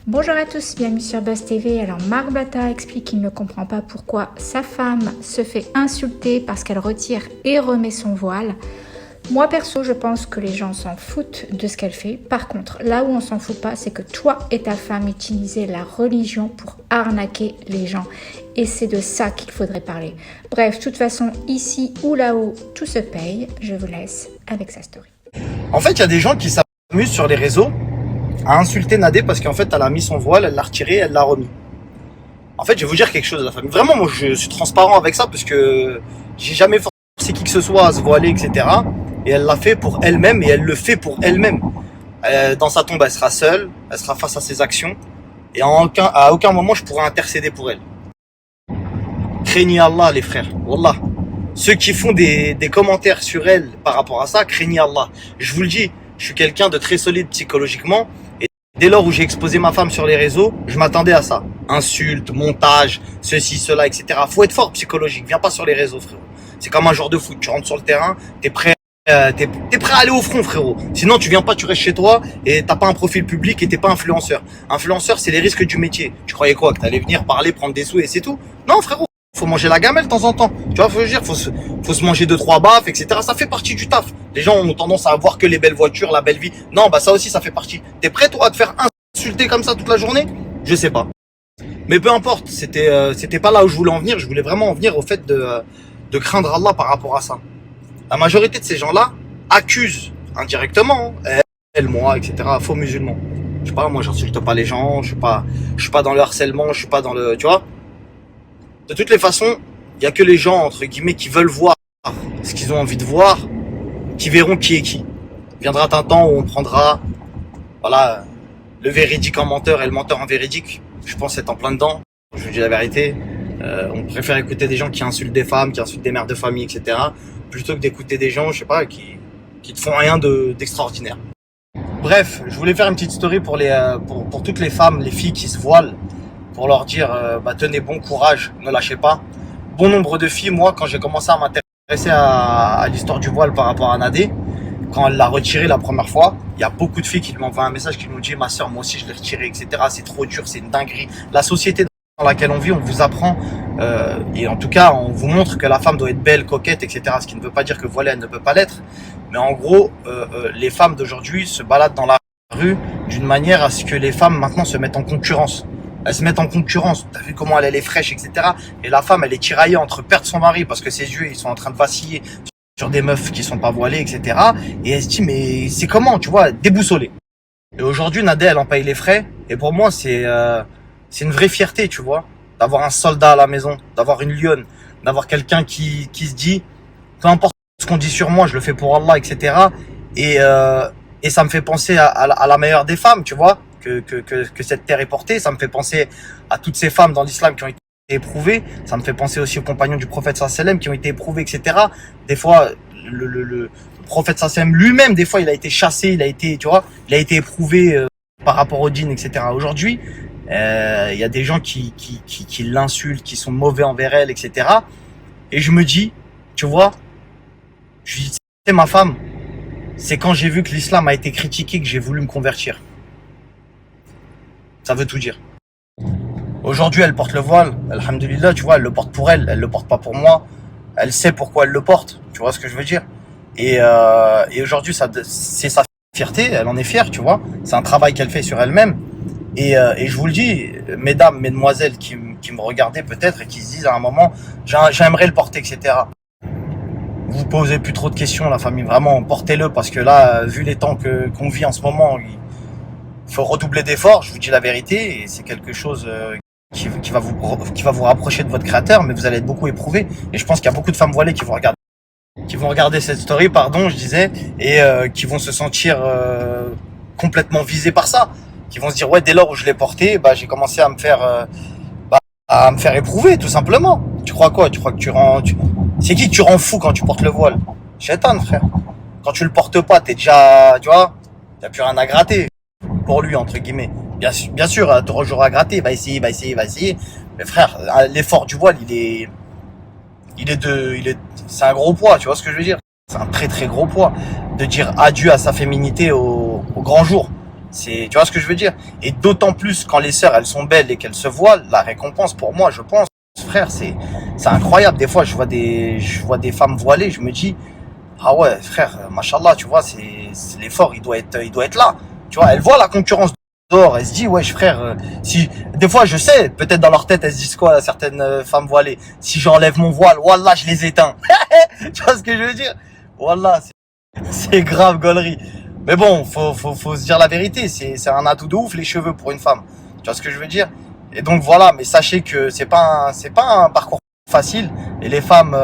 Bonjour à tous, bienvenue sur Buzz TV. Alors Marc Bata explique qu'il ne comprend pas pourquoi sa femme se fait insulter parce qu'elle retire et remet son voile. Moi perso, je pense que les gens s'en foutent de ce qu'elle fait. Par contre, là où on s'en fout pas, c'est que toi et ta femme utilisez la religion pour arnaquer les gens. Et c'est de ça qu'il faudrait parler. Bref, de toute façon, ici ou là-haut, tout se paye. Je vous laisse avec sa story. En fait, il y a des gens qui s'amusent sur les réseaux à insulter Nadé parce qu'en fait, elle a mis son voile, elle l'a retiré, elle l'a remis. En fait, je vais vous dire quelque chose, la famille. Vraiment, moi, je suis transparent avec ça parce que j'ai jamais forcé qui que ce soit à se voiler, etc. Et elle l'a fait pour elle-même et elle le fait pour elle-même. Dans sa tombe, elle sera seule, elle sera face à ses actions. Et à aucun moment, je pourrai intercéder pour elle. Craignez Allah, les frères. Wallah. Ceux qui font des commentaires sur elle par rapport à ça, craignez Allah. Je vous le dis, je suis quelqu'un de très solide psychologiquement. Et dès lors où j'ai exposé ma femme sur les réseaux, je m'attendais à ça. Insultes, montage, ceci, cela, etc. Faut être fort psychologique. Viens pas sur les réseaux, frérot. C'est comme un joueur de foot. Tu rentres sur le terrain, t'es prêt à aller au front, frérot. Sinon, tu viens pas, tu restes chez toi et t'as pas un profil public et t'es pas influenceur. Influenceur, c'est les risques du métier. Tu croyais quoi? Que t'allais venir parler, prendre des sous et c'est tout? Non, frérot. Faut manger la gamelle de temps en temps. Tu vois, faut se manger 2-3 baffes, etc. Ça fait partie du taf. Les gens ont tendance à voir que les belles voitures, la belle vie. Non, bah ça aussi, ça fait partie. T'es prêt, toi, à te faire insulter comme ça toute la journée? Je sais pas. Mais peu importe. C'était pas là où je voulais en venir. Je voulais vraiment en venir au fait de craindre Allah par rapport à ça. La majorité de ces gens-là accusent indirectement, elle, moi, etc. Faux musulmans. Je sais pas, moi, j'insulte pas les gens. Je suis pas dans le harcèlement. Je suis pas dans le, tu vois. De toutes les façons, il y a que les gens, entre guillemets, qui veulent voir ce qu'ils ont envie de voir, qui verront qui est qui. Viendra un temps où on prendra, voilà, le véridique en menteur et le menteur en véridique. Je pense être en plein dedans. Je vous dis la vérité. On préfère écouter des gens qui insultent des femmes, qui insultent des mères de famille, etc. plutôt que d'écouter des gens, je sais pas, qui te font rien d'extraordinaire. Bref, je voulais faire une petite story pour toutes les femmes, les filles qui se voilent, pour leur dire, tenez bon courage, ne lâchez pas. Bon nombre de filles, moi, quand j'ai commencé à m'intéresser à l'histoire du voile par rapport à Nadé, quand elle l'a retiré la première fois, il y a beaucoup de filles qui m'envoient un message qui nous dit, ma soeur, moi aussi je l'ai retiré, etc. C'est trop dur, c'est une dinguerie. La société dans laquelle on vit, on vous apprend, et en tout cas, on vous montre que la femme doit être belle, coquette, etc. Ce qui ne veut pas dire que voilée, elle ne peut pas l'être. Mais en gros, les femmes d'aujourd'hui se baladent dans la rue d'une manière à ce que les femmes maintenant se mettent en concurrence. Elles se mettent en concurrence. T'as vu comment elle est fraîche, etc. Et la femme, elle est tiraillée entre perdre son mari parce que ses yeux, ils sont en train de vaciller sur des meufs qui sont pas voilées, etc. Et elle se dit, mais c'est comment, tu vois, déboussolée. Et aujourd'hui, Nadé, elle en paye les frais. Et pour moi, c'est une vraie fierté, tu vois, d'avoir un soldat à la maison, d'avoir une lionne, d'avoir quelqu'un qui se dit, peu importe ce qu'on dit sur moi, je le fais pour Allah, etc. Et ça me fait penser à la meilleure des femmes, tu vois. Que cette terre est portée. Ça me fait penser à toutes ces femmes dans l'islam qui ont été éprouvées. Ça me fait penser aussi aux compagnons du prophète sallam qui ont été éprouvés, etc. Des fois, le prophète sallam lui-même, des fois, il a été chassé, il a été éprouvé par rapport au djinn, etc. Aujourd'hui, il y a des gens qui l'insultent, qui sont mauvais envers elle, etc. Et je me dis, tu vois, je dis, c'est ma femme. C'est quand j'ai vu que l'islam a été critiqué que j'ai voulu me convertir. Ça veut tout dire. Aujourd'hui, elle porte le voile. Alhamdulillah, tu vois, elle le porte pour elle. Elle le porte pas pour moi. Elle sait pourquoi elle le porte. Tu vois ce que je veux dire? Et aujourd'hui, c'est sa fierté. Elle en est fière, tu vois. C'est un travail qu'elle fait sur elle-même. Et je vous le dis, mesdames, mesdemoiselles qui me regardaient peut-être et qui se disent à un moment, j'aimerais le porter, etc. Vous posez plus trop de questions, la famille. Vraiment, portez-le parce que là, vu les temps qu'on vit en ce moment, il faut redoubler d'efforts, je vous dis la vérité, et c'est quelque chose qui va vous rapprocher de votre créateur, mais vous allez être beaucoup éprouvé. Et je pense qu'il y a beaucoup de femmes voilées qui vont regarder cette story, pardon, je disais, et qui vont se sentir complètement visées par ça, qui vont se dire ouais, dès lors où je l'ai porté, j'ai commencé à me faire éprouver, tout simplement. Tu crois quoi? Tu crois que c'est qui que tu rends fou quand tu portes le voile? Shaitan, frère. Quand tu le portes pas, t'es déjà, tu vois, t'as plus rien à gratter. Pour lui, entre guillemets. Bien sûr, t'auras toujours à gratter, va essayer. Mais frère, l'effort du voile, c'est un gros poids, tu vois ce que je veux dire? C'est un très très gros poids de dire adieu à sa féminité au grand jour. Tu vois ce que je veux dire? Et d'autant plus quand les sœurs, elles sont belles et qu'elles se voilent, la récompense pour moi, je pense, frère, c'est incroyable. Des fois, je vois des femmes voilées, je me dis, ah ouais, frère, machallah, tu vois, c'est l'effort, il doit être là. Tu vois, elles voient la concurrence dehors, elles se disent, ouais, frère, si, des fois, je sais, peut-être dans leur tête, elles se disent quoi, certaines femmes voilées, si j'enlève mon voile, wallah, je les éteins. Tu vois ce que je veux dire? Wallah, c'est grave gaulerie. Mais bon, faut se dire la vérité, c'est un atout de ouf, les cheveux pour une femme. Tu vois ce que je veux dire? Et donc voilà, mais sachez que c'est pas un parcours facile. Et les femmes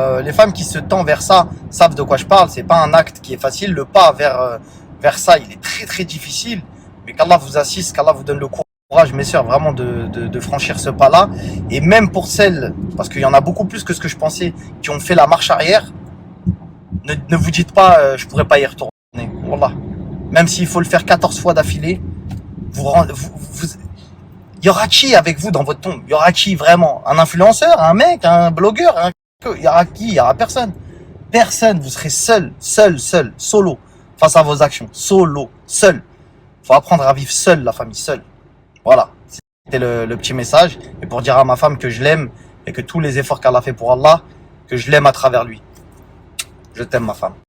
qui se tendent vers ça savent de quoi je parle. C'est pas un acte qui est facile. Le pas vers ça, il est très très difficile. Mais qu'Allah vous assiste, qu'Allah vous donne le courage, mes sœurs, vraiment de franchir ce pas-là. Et même pour celles, parce qu'il y en a beaucoup plus que ce que je pensais, qui ont fait la marche arrière, ne vous dites pas, je pourrais pas y retourner. Wallah. Même s'il faut le faire 14 fois d'affilée, il y aura qui avec vous dans votre tombe? Il y aura qui vraiment? Un influenceur, un mec, un blogueur, il y aura qui? Il y aura personne. Personne. Vous serez seul, solo, face à vos actions. Solo, seul. Faut apprendre à vivre seul, la famille, seule. Voilà. C'était le petit message. Et pour dire à ma femme que je l'aime et que tous les efforts qu'elle a fait pour Allah, que je l'aime à travers lui. Je t'aime, ma femme.